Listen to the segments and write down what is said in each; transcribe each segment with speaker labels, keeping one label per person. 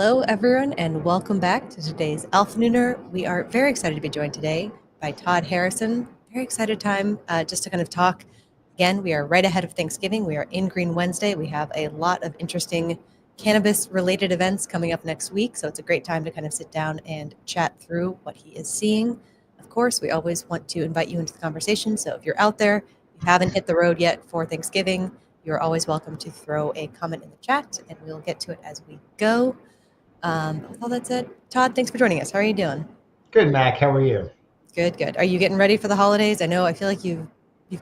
Speaker 1: Hello, everyone, and welcome back to today's AlphaNooner. We are very excited to be joined today by Todd Harrison. Very excited time just to kind of talk. Again, we are right ahead of Thanksgiving. We are in Green Wednesday. We have a lot of interesting cannabis-related events coming up next week, so it's a great time to kind of sit down and chat through what he is seeing. Of course, we always want to invite you into the conversation, so if you're out there, you haven't hit the road yet for Thanksgiving, you're always welcome to throw a comment in the chat, and we'll get to it as we go. With all that said, Todd, thanks for joining us. How are you doing?
Speaker 2: Good, Mac. How are you?
Speaker 1: Good. Are you getting ready for the holidays? I feel like you've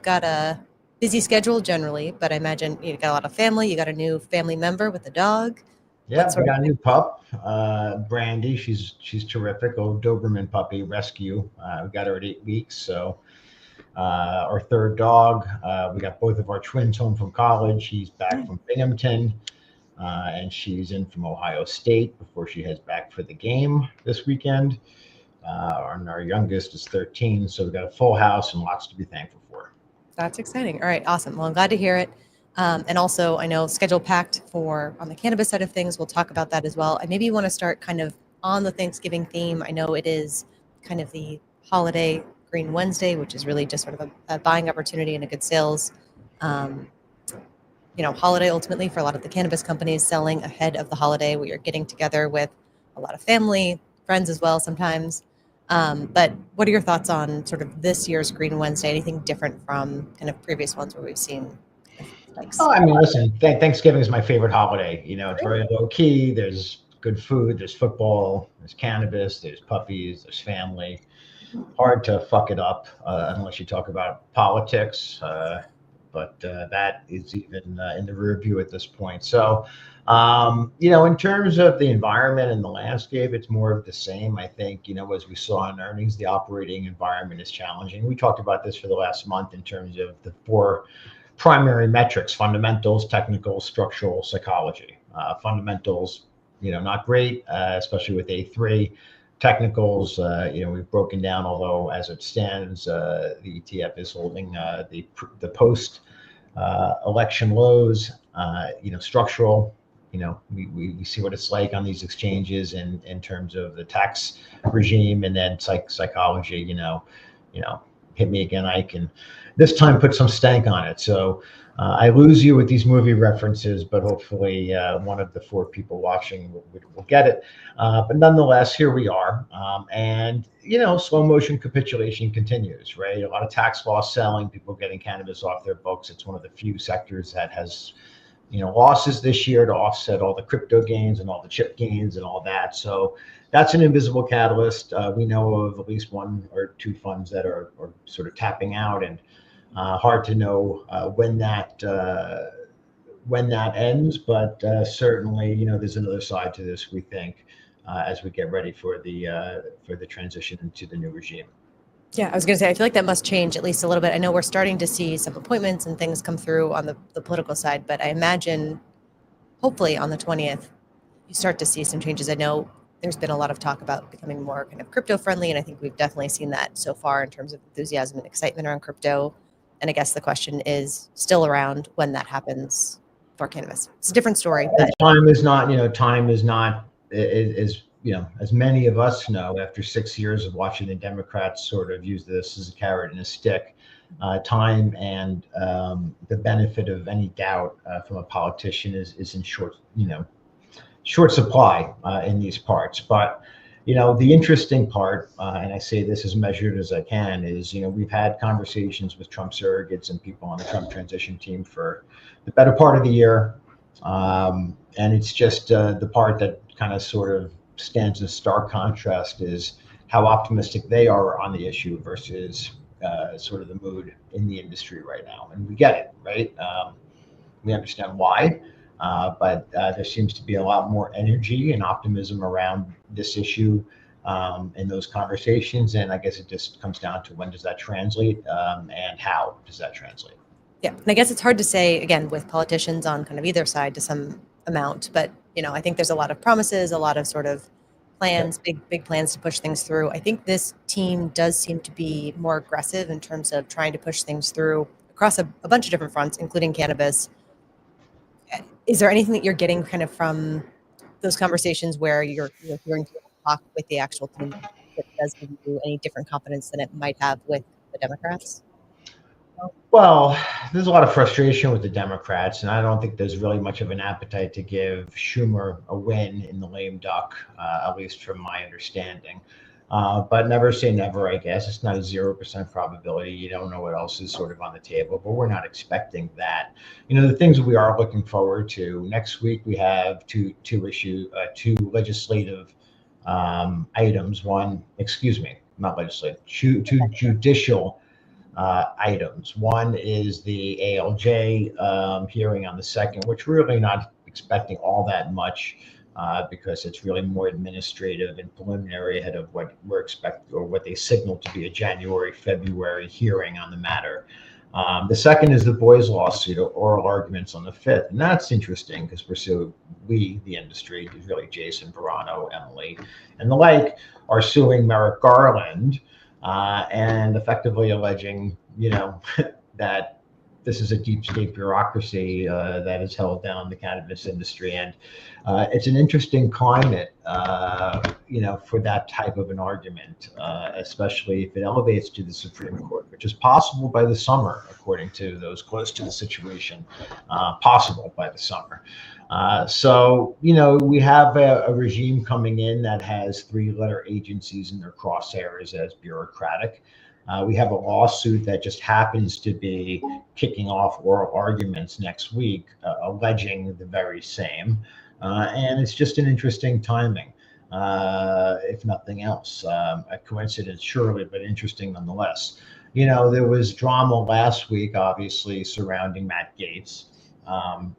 Speaker 1: got a busy schedule generally, but I imagine you got a lot of family. You got a new family member with a dog.
Speaker 2: Yeah, we got a new pup, Brandy. She's terrific. Old Doberman puppy rescue. We got her at 8 weeks. So our third dog. We got both of our twins home from college. He's back from Binghamton, and she's in from Ohio State before she heads back for the game this weekend. And our youngest is 13. So we got a full house and lots to be thankful for.
Speaker 1: That's exciting. All right, awesome. Well, I'm glad to hear it. And also, I know schedule packed for on the cannabis side of things. We'll talk about that as well. And maybe you want to start kind of on the Thanksgiving theme. I know it is kind of the holiday Green Wednesday, which is really just sort of a buying opportunity and a good sales, holiday ultimately for a lot of the cannabis companies selling ahead of the holiday. We are getting together with a lot of family, friends as well sometimes. But what are your thoughts on sort of this year's Green Wednesday? Anything different from kind of previous ones where we've seen spikes?
Speaker 2: Oh, I mean, listen, Thanksgiving is my favorite holiday. It's very low key. There's good food. There's football. There's cannabis. There's puppies. There's family. Hard to fuck it up unless you talk about politics. But that is even in the rear view at this point. So, in terms of the environment and the landscape, it's more of the same. I think, as we saw in earnings, the operating environment is challenging. We talked about this for the last month in terms of the four primary metrics: fundamentals, technical, structural, psychology. Fundamentals, not great, especially with A3. Technicals, we've broken down, although as it stands, the ETF is holding the post election lows. Structural, we see what it's like on these exchanges in terms of the tax regime, and then psychology, hit me again, I can this time put some stank on it. So I lose you with these movie references, but hopefully one of the four people watching will get it. But nonetheless, here we are. And, slow motion capitulation continues, right? A lot of tax loss selling, people getting cannabis off their books. It's one of the few sectors that has, losses this year to offset all the crypto gains and all the chip gains and all that. So that's an invisible catalyst. We know of at least one or two funds that are sort of tapping out, and hard to know when that ends, but certainly, there's another side to this, we think, as we get ready for the transition into the new regime.
Speaker 1: Yeah, I was going to say, I feel like that must change at least a little bit. I know we're starting to see some appointments and things come through on the political side, but I imagine hopefully on the 20th, you start to see some changes. I know there's been a lot of talk about becoming more kind of crypto friendly, and I think we've definitely seen that so far in terms of enthusiasm and excitement around crypto. And I guess the question is still around when that happens for cannabis. It's a different story. But
Speaker 2: time is not, as many of us know, after 6 years of watching the Democrats sort of use this as a carrot and a stick, time and the benefit of any doubt from a politician is in short supply in these parts. But the interesting part, and I say this as measured as I can, is, we've had conversations with Trump surrogates and people on the Trump transition team for the better part of the year. And it's just the part that kind of sort of stands in stark contrast is how optimistic they are on the issue versus sort of the mood in the industry right now. And we get it, right? We understand why. But there seems to be a lot more energy and optimism around this issue in those conversations. And I guess it just comes down to when does that translate and how does that translate?
Speaker 1: Yeah, and I guess it's hard to say, again, with politicians on kind of either side to some amount, but, I think there's a lot of promises, a lot of sort of plans, big plans to push things through. I think this team does seem to be more aggressive in terms of trying to push things through across a bunch of different fronts, including cannabis. Is there anything that you're getting kind of from those conversations where you're hearing people talk with the actual team, that does give you any different confidence than it might have with the Democrats?
Speaker 2: Well, there's a lot of frustration with the Democrats, and I don't think there's really much of an appetite to give Schumer a win in the lame duck, at least from my understanding. But never say never, I guess. It's not a 0% probability. You don't know what else is sort of on the table, but we're not expecting that. The things we are looking forward to next week, we have two legislative items. Not legislative, two judicial items. One is the ALJ hearing on the 2nd, which we're really not expecting all that much because it's really more administrative and preliminary ahead of what we're expecting, or what they signal to be a January, February hearing on the matter. The second is the Boys lawsuit, oral arguments on the 5th. And that's interesting because the industry, really Jason, Verano, Emily, and the like, are suing Merrick Garland and effectively alleging, that this is a deep state bureaucracy that has held down the cannabis industry. And it's an interesting climate, for that type of an argument, especially if it elevates to the Supreme Court, which is possible by the summer, according to those close to the situation, possible by the summer. So, we have a regime coming in that has 3-letter agencies in their crosshairs as bureaucratic. We have a lawsuit that just happens to be kicking off oral arguments next week, alleging the very same. And it's just an interesting timing, if nothing else. A coincidence, surely, but interesting nonetheless. There was drama last week, obviously, surrounding Matt Gaetz. A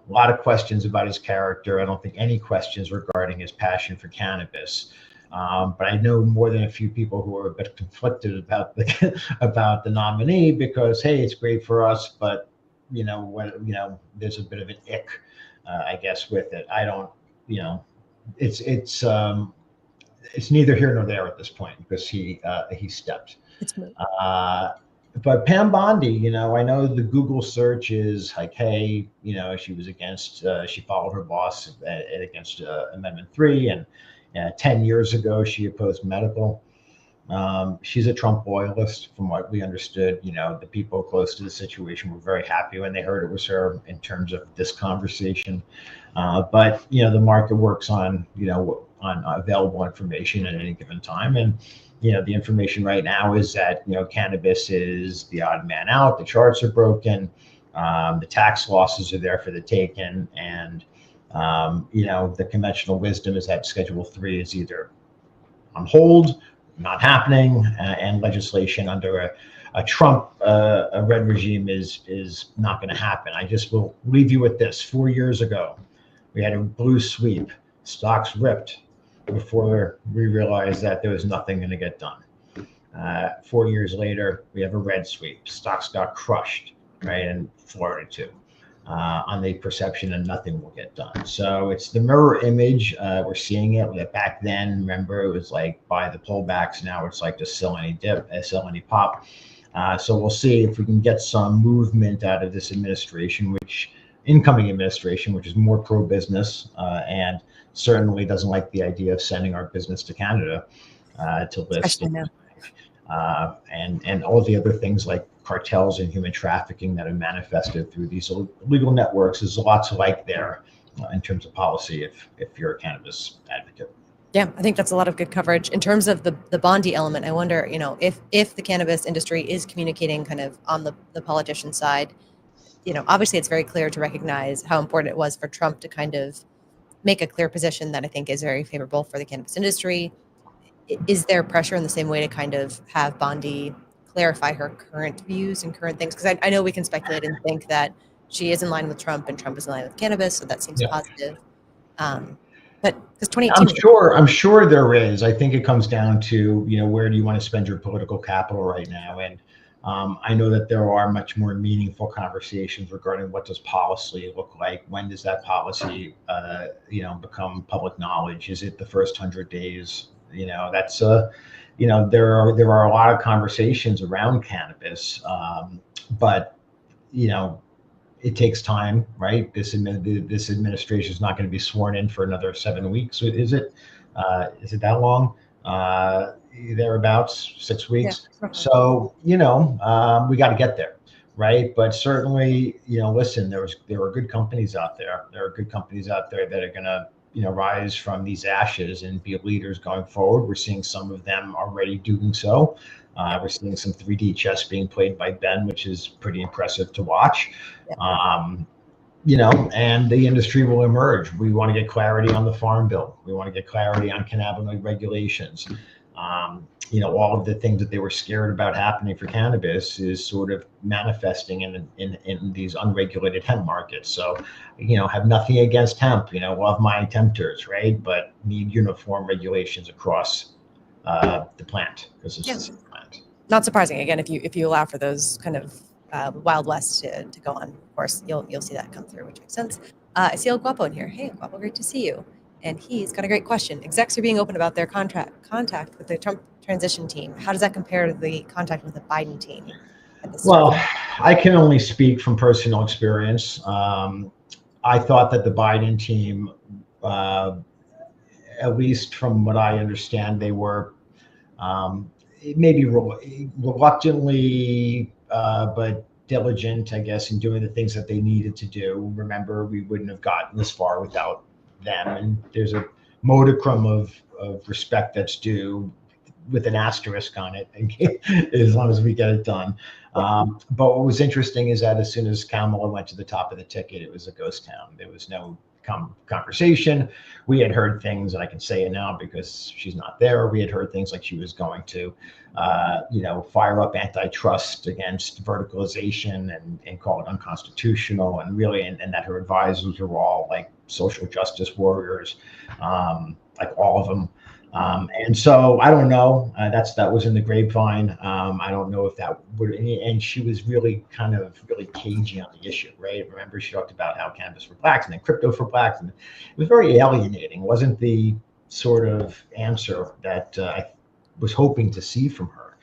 Speaker 2: lot of questions about his character. I don't think any questions regarding his passion for cannabis. But I know more than a few people who are a bit conflicted about the nominee because, hey, it's great for us, but there's a bit of an ick, I guess, with it. I don't, it's neither here nor there at this point because he stepped.
Speaker 1: It's moot.
Speaker 2: But Pam Bondi, I know the Google search is like, hey, she was against, she followed her boss against Amendment 3, and 10 years ago, she opposed medical. She's a Trump loyalist, from what we understood. The people close to the situation were very happy when they heard it was her in terms of this conversation. But, the market works on available information at any given time. And, the information right now is that, cannabis is the odd man out. The charts are broken. The tax losses are there for the taking. And, the conventional wisdom is that Schedule 3 is either on hold, not happening, and legislation under a Trump, a red regime is not going to happen. I just will leave you with this. 4 years ago, we had a blue sweep. Stocks ripped before we realized that there was nothing going to get done. 4 years later, we have a red sweep. Stocks got crushed, right, in Florida too. On the perception that nothing will get done. So it's the mirror image. We're seeing it. Back then, remember, it was like buy the pullbacks. Now it's like just sell any dip, sell any pop. So we'll see if we can get some movement out of this administration, incoming administration, which is more pro-business and certainly doesn't like the idea of sending our business to Canada to list. And all the other things like cartels and human trafficking that are manifested through these illegal networks. There's lots to like there in terms of policy if you're a cannabis advocate.
Speaker 1: Yeah, I think that's a lot of good coverage. In terms of the Bondi element, I wonder, if the cannabis industry is communicating kind of on the politician side, obviously it's very clear to recognize how important it was for Trump to kind of make a clear position that I think is very favorable for the cannabis industry. Is there pressure in the same way to kind of have Bondi clarify her current views and current things? Because I know we can speculate and think that she is in line with Trump and Trump is in line with cannabis, so that seems positive. But because 2018,
Speaker 2: I'm sure there is. I think it comes down to where do you want to spend your political capital right now, and I know that there are much more meaningful conversations regarding what does policy look like. When does that policy become public knowledge? Is it the first 100 days? That's there are a lot of conversations around cannabis, but it takes time, right? This administration is not going to be sworn in for another 7 weeks. Is it? Is it that long? Thereabouts 6 weeks.
Speaker 1: Yeah.
Speaker 2: So we got to get there, right? But certainly, listen, there are good companies out there. There are good companies out there that are going to rise from these ashes and be leaders going forward. We're seeing some of them already doing so. We're seeing some 3D chess being played by Ben, which is pretty impressive to watch. And the industry will emerge. We want to get clarity on the Farm Bill. We want to get clarity on cannabinoid regulations. All of the things that they were scared about happening for cannabis is sort of manifesting in these unregulated hemp markets. So, have nothing against hemp, love my tempters, right? But need uniform regulations across the plant, because it's the same plant.
Speaker 1: Not surprising. Again, if you allow for those kind of Wild West to go on, of course, you'll see that come through, which makes sense. I see El Guapo in here. Hey, Guapo, great to see you. And he's got a great question. Execs are being open about their contact with the Trump transition team. How does that compare to the contact with the Biden team?
Speaker 2: Well, I can only speak from personal experience. I thought that the Biden team, at least from what I understand, they were maybe reluctantly, but diligent, I guess, in doing the things that they needed to do. Remember, we wouldn't have gotten this far without them. And there's a modicum of respect that's due, with an asterisk on it, as long as we get it done. But what was interesting is that as soon as Kamala went to the top of the ticket, it was a ghost town. There was no conversation. We had heard things, and I can say it now because she's not there. We had heard things like she was going to, fire up antitrust against verticalization and call it unconstitutional, and really, and that her advisors were all like social justice warriors, like all of them. And so I don't know. That was in the grapevine. I don't know if that would. And she was really cagey on the issue, right? Remember, she talked about how cannabis for blacks and then crypto for blacks, and it was very alienating. It wasn't the sort of answer that I was hoping to see from her.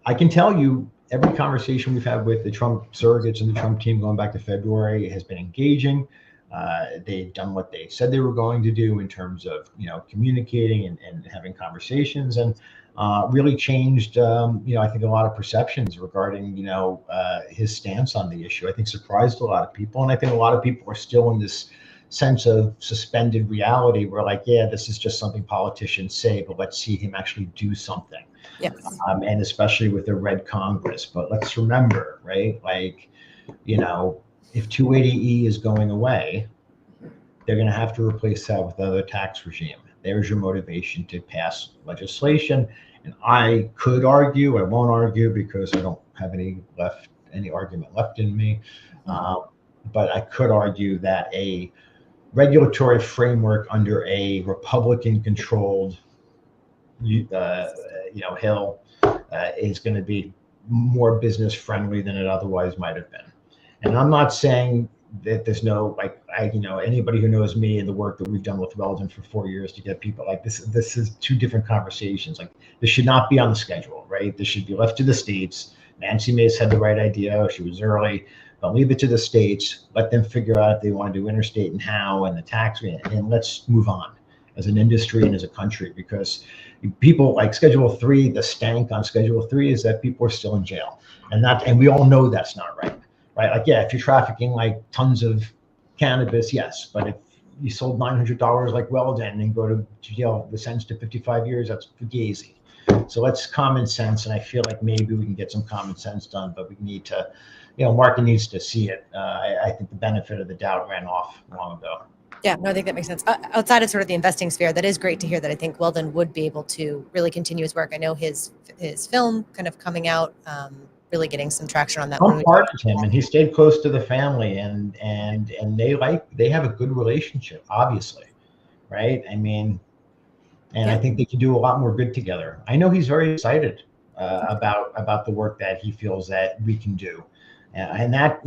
Speaker 2: I can tell you, every conversation we've had with the Trump surrogates and the Trump team going back to February has been engaging. They've done what they said they were going to do in terms of communicating and having conversations, and really changed I think a lot of perceptions regarding his stance on the issue. I think surprised a lot of people, and I think a lot of people are still in this sense of suspended reality where, like, yeah, this is just something politicians say, but let's see him actually do something.
Speaker 1: Yes.
Speaker 2: And especially with a red Congress. But let's remember, right, like, if 280E is going away, they're going to have to replace that with another tax regime. There's your motivation to pass legislation. And I could argue, I won't argue because I don't have any argument left in me. But I could argue that a regulatory framework under a Republican-controlled, Hill is going to be more business friendly than it otherwise might have been. And I'm not saying that there's no, anybody who knows me and the work that we've done with Weldon for 4 years to get people like this. This is two different conversations. Like, this should not be on the schedule, right? This should be left to the states. Nancy Mace had the right idea. She was early, but leave it to the states. Let them figure out if they want to do interstate and how, and the tax, and let's move on as an industry and as a country, because people like Schedule 3, the stank on Schedule 3 is that people are still in jail, and we all know that's not right. Right, like, yeah, if you're trafficking like tons of cannabis, yes, but if you sold $900 like Weldon and go to jail, the sentence to 55 years, that's fugazi. So that's common sense, and I feel like maybe we can get some common sense done, but we need to, market needs to see it. I think the benefit of the doubt ran off long ago.
Speaker 1: Yeah, no, I think that makes sense. Outside of sort of the investing sphere, that is great to hear that I think Weldon would be able to really continue his work. I know his film kind of coming out, really getting some traction on that.
Speaker 2: I'm part of him, and he stayed close to the family, and they have a good relationship, obviously, right? I mean, and I think they can do a lot more good together. I know he's very excited about the work that he feels that we can do, and that,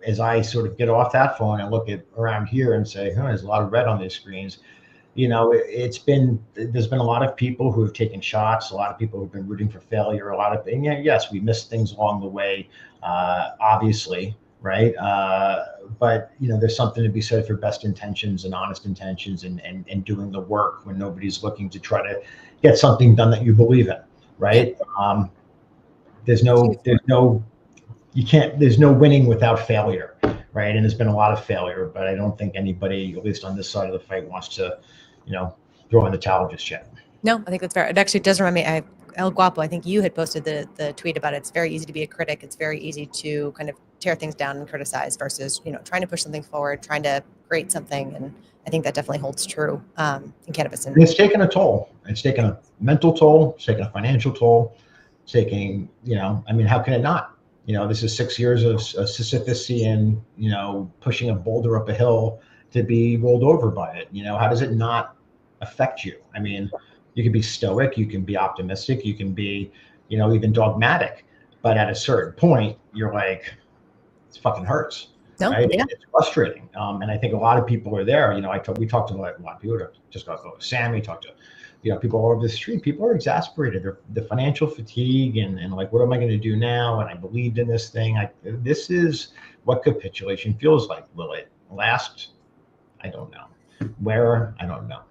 Speaker 2: as I sort of get off that phone and look at around here and say, there's a lot of red on these screens. there's been a lot of people who have taken shots, a lot of people who've been rooting for failure, a lot of things. Yes, we missed things along the way, obviously, right? But there's something to be said for best intentions and honest intentions, and doing the work when nobody's looking to try to get something done that you believe in, right? There's no you can't there's no winning without failure, right? And there's been a lot of failure, but I don't think anybody, at least on this side of the fight, wants to throw in the towel just yet.
Speaker 1: No, I think that's fair. It actually does remind me. El Guapo, I think you had posted the tweet about it. It's very easy to be a critic. It's very easy to kind of tear things down and criticize versus trying to push something forward, trying to create something. And I think that definitely holds true in cannabis. And
Speaker 2: it's taken a toll. It's taken a mental toll. It's taken a financial toll. It's taking how can it not? This is 6 years of Sisyphus and pushing a boulder up a hill to be rolled over by it. How does it not affect you? I mean, you can be stoic, you can be optimistic, you can be, even dogmatic, but at a certain point, you're like, it fucking hurts, right?
Speaker 1: Yeah.
Speaker 2: It's frustrating, and I think a lot of people are there. We talked to a lot of people. Just got to Sammy, talked to, people all over the street. People are exasperated. The financial fatigue and like, what am I going to do now? And I believed in this thing. This is what capitulation feels like. Will it last? I don't know. Where? I don't know.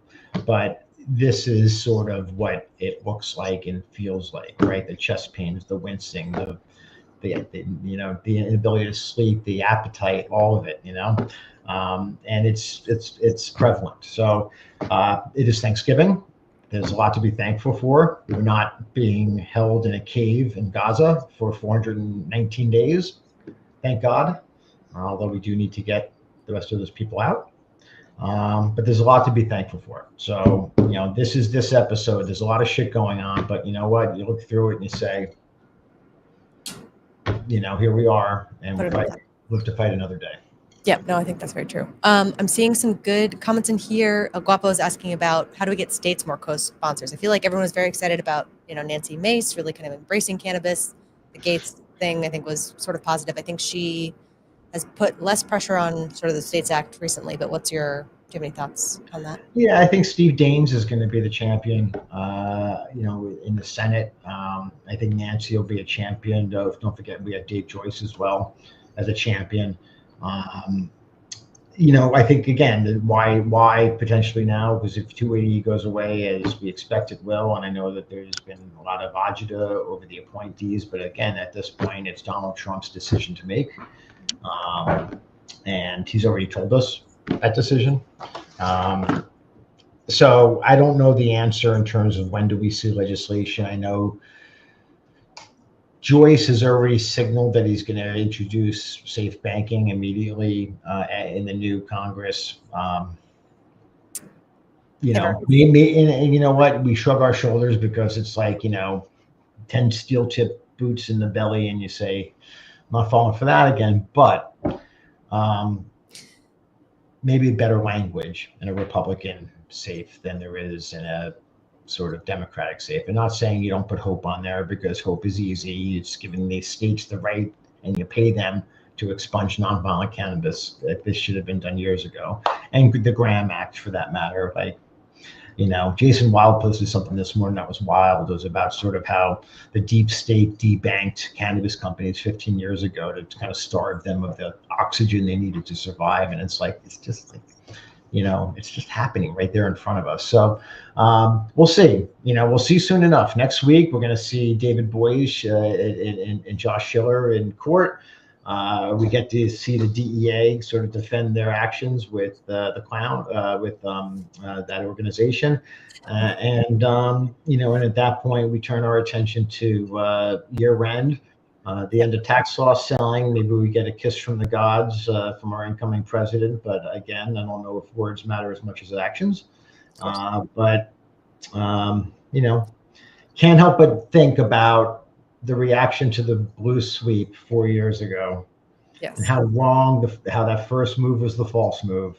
Speaker 2: But this is sort of what it looks like and feels like, right? The chest pains, the wincing, the inability to sleep, the appetite, all of it, and it's prevalent. So it is Thanksgiving. There's a lot to be thankful for. We're not being held in a cave in Gaza for 419 days, thank God. Although we do need to get the rest of those people out. But there's a lot to be thankful for. So, this episode, there's a lot of shit going on, but you know what? You look through it and you say, here we are, and we live to fight another day.
Speaker 1: Yeah, no, I think that's very true. I'm seeing some good comments in here. Guapo is asking about how do we get states more co-sponsors? I feel like everyone was very excited about, Nancy Mace really kind of embracing cannabis. The Gates thing, I think, was sort of positive. I think she has put less pressure on sort of the States Act recently, but do you have any thoughts on that?
Speaker 2: Yeah, I think Steve Daines is going to be the champion, in the Senate. I think Nancy will be a champion. Don't forget, we have Dave Joyce as well as a champion. I think, again, why potentially now? Because if 280 goes away, as we expect it will, and I know that there's been a lot of agita over the appointees, but again, at this point, it's Donald Trump's decision to make. And he's already told us that decision. So I don't know the answer in terms of when do we see legislation. I know Joyce has already signaled that he's going to introduce safe banking immediately in the new Congress. And you know what? We shrug our shoulders because it's like, 10 steel tip boots in the belly, and you say, I'm not falling for that again. But maybe better language in a Republican safe than there is in a sort of Democratic safe. And not saying you don't put hope on there, because hope is easy. It's giving the states the right, and you pay them to expunge nonviolent cannabis. This should have been done years ago. And the Graham Act, for that matter. Like, Jason Wild posted something this morning that was wild. It was about sort of how the deep state debanked cannabis companies 15 years ago to kind of starve them of the oxygen they needed to survive. And it's like, it's just like, it's just happening right there in front of us. So we'll see. We'll see soon enough. Next week, we're going to see David Boies and Josh Schiller in court. We get to see the DEA sort of defend their actions with the clown, with that organization. And at that point, we turn our attention to year end, the end of tax law selling. Maybe we get a kiss from the gods from our incoming president. But again, I don't know if words matter as much as actions. But can't help but think about the reaction to the blue sweep 4 years ago.
Speaker 1: Yes.
Speaker 2: And how wrong, how that first move was the false move,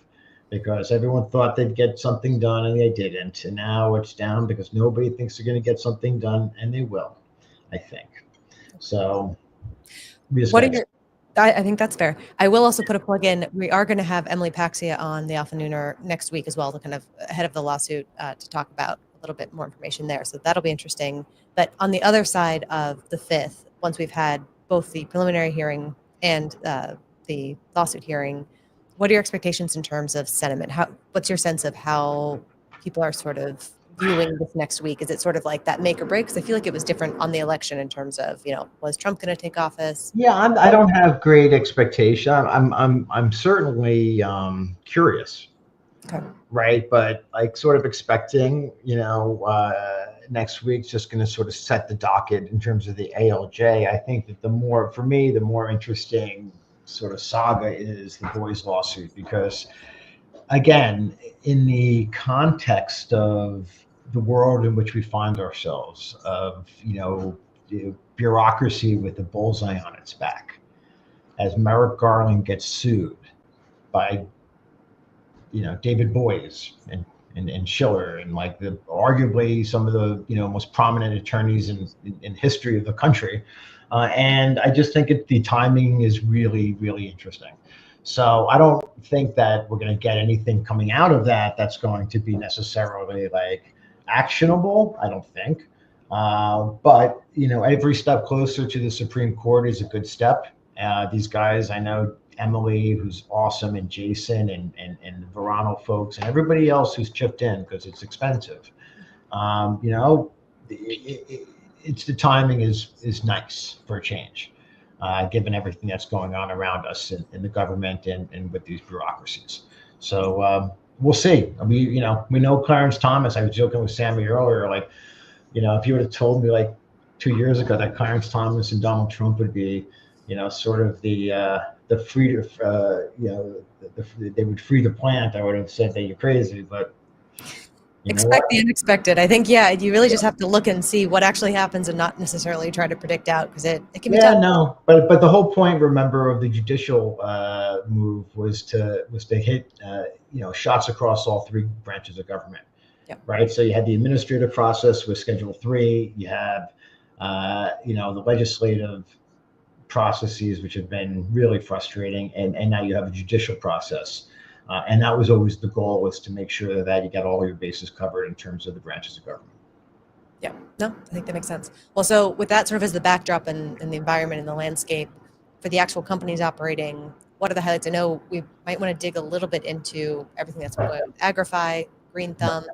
Speaker 2: because everyone thought they'd get something done and they didn't. And now it's down because nobody thinks they're going to get something done, and they will, I think. So
Speaker 1: I think that's fair. I will also put a plug in. We are going to have Emily Paxia on the AlphaNooner next week as well, to kind of ahead of the lawsuit to talk about a little bit more information there. So that'll be interesting. But on the other side of the 5th, once we've had both the preliminary hearing and the lawsuit hearing, what are your expectations in terms of sentiment? What's your sense of how people are sort of viewing this next week? Is it sort of like that make or break? Because I feel like it was different on the election in terms of, was Trump going to take office?
Speaker 2: Yeah, I don't have great expectation. I'm certainly curious,
Speaker 1: Okay.
Speaker 2: right? But like sort of expecting, next week's just going to sort of set the docket in terms of the ALJ. I think that for me, the more interesting sort of saga is the Boys lawsuit, because again, in the context of the world in which we find ourselves, of the bureaucracy with the bullseye on its back, as Merrick Garland gets sued by David Boies and Schiller, and like arguably some of the most prominent attorneys in history of the country, and I just think the timing is really, really interesting. So I don't think that we're going to get anything coming out of that that's going to be necessarily like actionable. I don't think, but every step closer to the Supreme Court is a good step. These guys, I know Emily, who's awesome, and Jason and the Verano folks, and everybody else who's chipped in, because it's expensive. It's the timing is nice for a change, given everything that's going on around us in the government and with these bureaucracies. So we'll see. We know Clarence Thomas. I was joking with Sammy earlier, like, if you would have told me like 2 years ago that Clarence Thomas and Donald Trump would be, sort of the free, they would free the plant, I would have said that you're crazy. But
Speaker 1: expect the unexpected. I think, you really just have to look and see what actually happens and not necessarily try to predict out, because it can be tough.
Speaker 2: No, but the whole point, remember, of the judicial move was to hit shots across all three branches of government.
Speaker 1: Yep.
Speaker 2: Right. So you had the administrative process with Schedule 3. You have the legislative processes, which have been really frustrating, and now you have a judicial process, and that was always the goal, was to make sure that you got all your bases covered in terms of the branches of government.
Speaker 1: Yeah, no, I think that makes sense. Well, so with that sort of as the backdrop and the environment and the landscape for the actual companies operating, what are the highlights? I know we might want to dig a little bit into everything that's going on with Agrify, Green Thumb.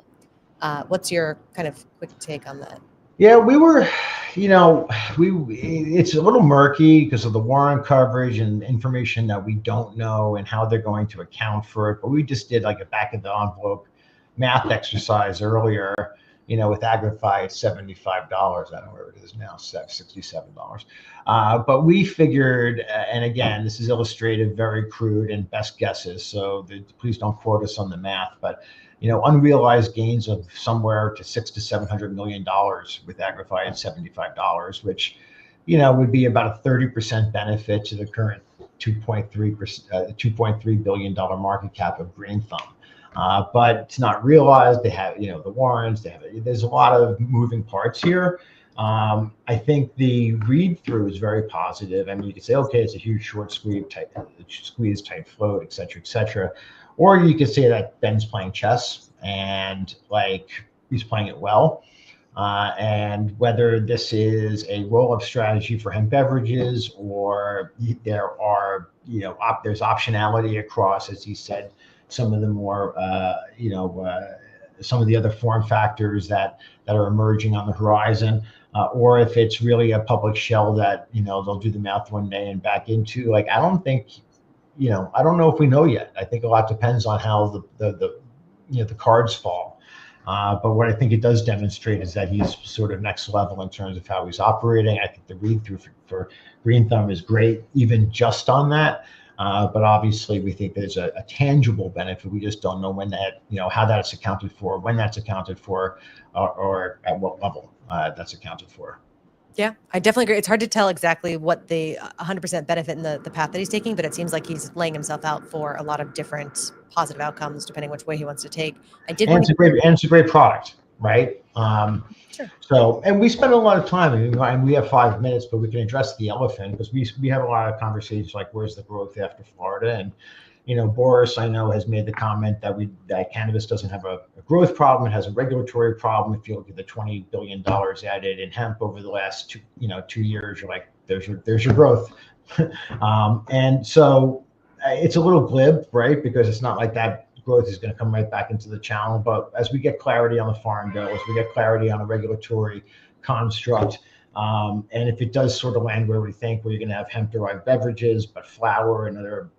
Speaker 1: What's your kind of quick take on that?
Speaker 2: Yeah, we were, it's a little murky because of the Warren coverage and information that we don't know and how they're going to account for it. But we just did like a back of the envelope math exercise earlier, with Agrify at $75. I don't know where it is now, $67. But we figured, and again, this is illustrative, very crude and best guesses, so please don't quote us on the math, but unrealized gains of somewhere to $600 to $700 million with Agrify at $75, which, would be about a 30% benefit to the current $2.3 billion market cap of Green Thumb. But it's not realized. They have, the warrants. There's a lot of moving parts here. I think the read through is very positive. I mean, you could say, okay, it's a huge short squeeze type float, et cetera, et cetera. Or you could say that Ben's playing chess and like he's playing it well. And whether this is a roll-up strategy for hemp beverages, or there's optionality across, as he said, some of the more, some of the other form factors that are emerging on the horizon, or if it's really a public shell that, they'll do the math one day and back into. Like, I don't think, I don't know if we know yet. I think a lot depends on how the cards fall. But what I think it does demonstrate is that he's sort of next level in terms of how he's operating. I think the read through for Green Thumb is great, even just on that. But obviously, we think there's a tangible benefit. We just don't know when that, how that's accounted for, when that's accounted for, or at what level that's accounted for.
Speaker 1: Yeah, I definitely agree. It's hard to tell exactly what the 100% benefit in the path that he's taking, but it seems like he's laying himself out for a lot of different positive outcomes, depending which way he wants to take.
Speaker 2: It's a great product, right?
Speaker 1: Sure.
Speaker 2: So, and we spend a lot of time, and we have 5 minutes, but we can address the elephant, because we have a lot of conversations like, where's the growth after Florida? And Boris, I know, has made the comment that cannabis doesn't have a growth problem; it has a regulatory problem. If you look at the $20 billion added in hemp over the last 2 years, you're like, there's your growth. And so it's a little glib, right? Because it's not like that growth is going to come right back into the channel. But as we get clarity on the farm bill, as we get clarity on a regulatory construct, and if it does sort of land where we think, where you're going to have hemp-derived beverages, but flour and other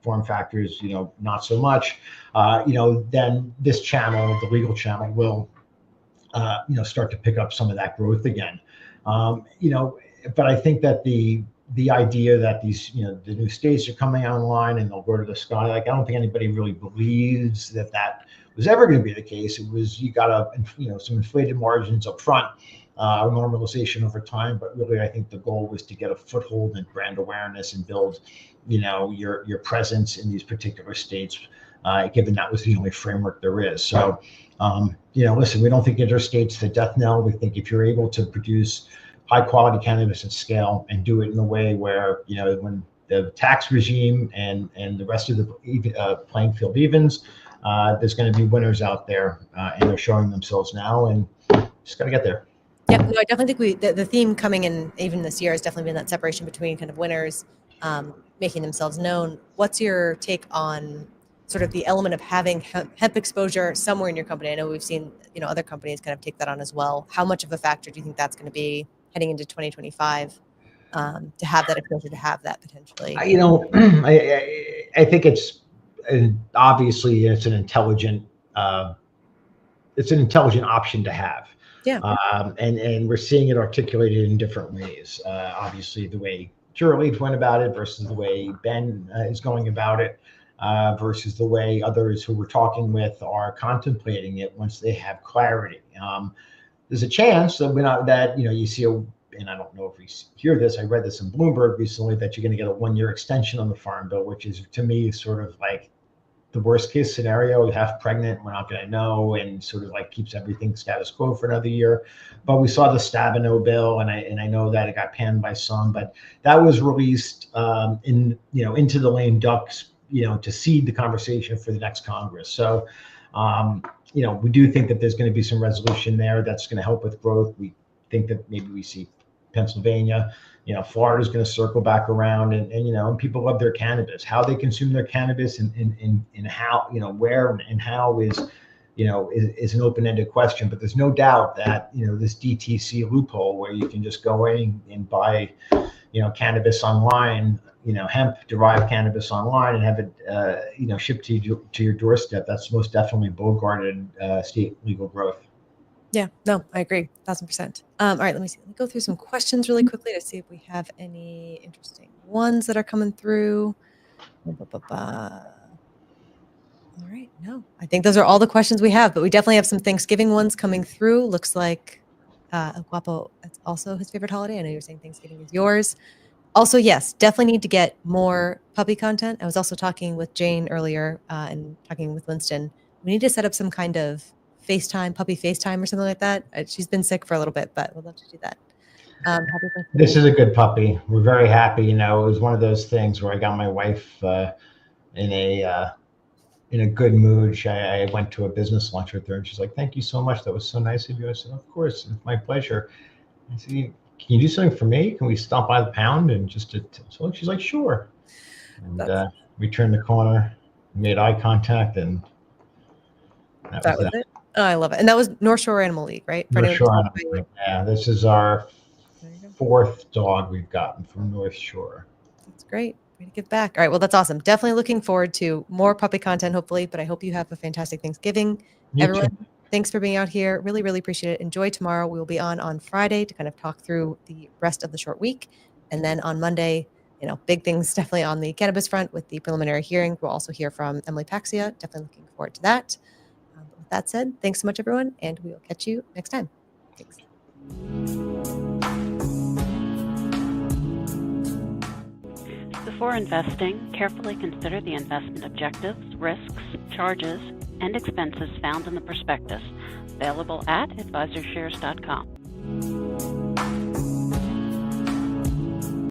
Speaker 2: form factors, not so much, then this channel, the legal channel, will, start to pick up some of that growth again. But I think that the idea that these, the new states are coming online and they'll go to the sky, like, I don't think anybody really believes that was ever going to be the case. It was, you got some inflated margins up front, normalization over time. But really, I think the goal was to get a foothold in brand awareness and build, your presence in these particular states, given that was the only framework there is. So, listen, we don't think interstate's the death knell. We think if you're able to produce high quality cannabis at scale and do it in a way where, when the tax regime and the rest of the playing field evens, there's going to be winners out there, and they're showing themselves now, and just got to get there.
Speaker 1: Yeah, no, I definitely think the theme coming in even this year has definitely been that separation between kind of winners making themselves known. What's your take on sort of the element of having hemp exposure somewhere in your company? I know we've seen, other companies kind of take that on as well. How much of a factor do you think that's going to be heading into 2025 to have that exposure, to have that potentially?
Speaker 2: I think it's obviously it's an intelligent option to have.
Speaker 1: Yeah.
Speaker 2: And we're seeing it articulated in different ways. Obviously, the way Curaleaf went about it versus the way Ben is going about it, versus the way others who we're talking with are contemplating it once they have clarity. There's a chance that you see and I don't know if we hear this, I read this in Bloomberg recently, that you're going to get a 1-year extension on the farm bill, which is, to me, sort of like the worst case scenario. Half pregnant, we're not going to know, and sort of like keeps everything status quo for another year. But we saw the Stabenow bill, and I know that it got panned by some, but that was released into the lame ducks, to seed the conversation for the next Congress. So, we do think that there's going to be some resolution there that's going to help with growth. We think that maybe we see Pennsylvania, Florida's going to circle back around, and people love their cannabis. How they consume their cannabis and how, where and how is an open-ended question. But there's no doubt that, this DTC loophole where you can just go in and buy, cannabis online, hemp-derived cannabis online and have it, shipped to your doorstep. That's most definitely bogarted state legal growth.
Speaker 1: Yeah, no, I agree, 1,000%. All right, let me go through some questions really quickly to see if we have any interesting ones that are coming through. All right, no, I think those are all the questions we have, but we definitely have some Thanksgiving ones coming through. Looks like El Guapo, that's also his favorite holiday. I know you're saying Thanksgiving is yours. Also, yes, definitely need to get more puppy content. I was also talking with Jane earlier and talking with Winston. We need to set up some kind of puppy FaceTime or something like that. She's been sick for a little bit, but we'd love to do that.
Speaker 2: This is a good puppy. We're very happy. It was one of those things where I got my wife in a good mood. I went to a business lunch with her, and she's like, "Thank you so much. That was so nice of you." I said, "Of course, it's my pleasure." I said, "Can you do something for me? Can we stop by the pound and just?" So she's like, "Sure." And we turned the corner, made eye contact, and that was it.
Speaker 1: Oh, I love it. And that was North Shore Animal League, right?
Speaker 2: North Shore Animal League. Yeah, this is our 4th dog we've gotten from North Shore.
Speaker 1: That's great. Way to give back. All right, well, that's awesome. Definitely looking forward to more puppy content, hopefully, but I hope you have a fantastic Thanksgiving. Everyone, thanks for being out here. Really, really appreciate it. Enjoy tomorrow. We will be on Friday to kind of talk through the rest of the short week. And then on Monday, big things definitely on the cannabis front with the preliminary hearing. We'll also hear from Emily Paxia. Definitely looking forward to that. That said, thanks so much, everyone, and we will catch you next time. Thanks.
Speaker 3: Before investing, carefully consider the investment objectives, risks, charges, and expenses found in the prospectus, available at AdvisorShares.com.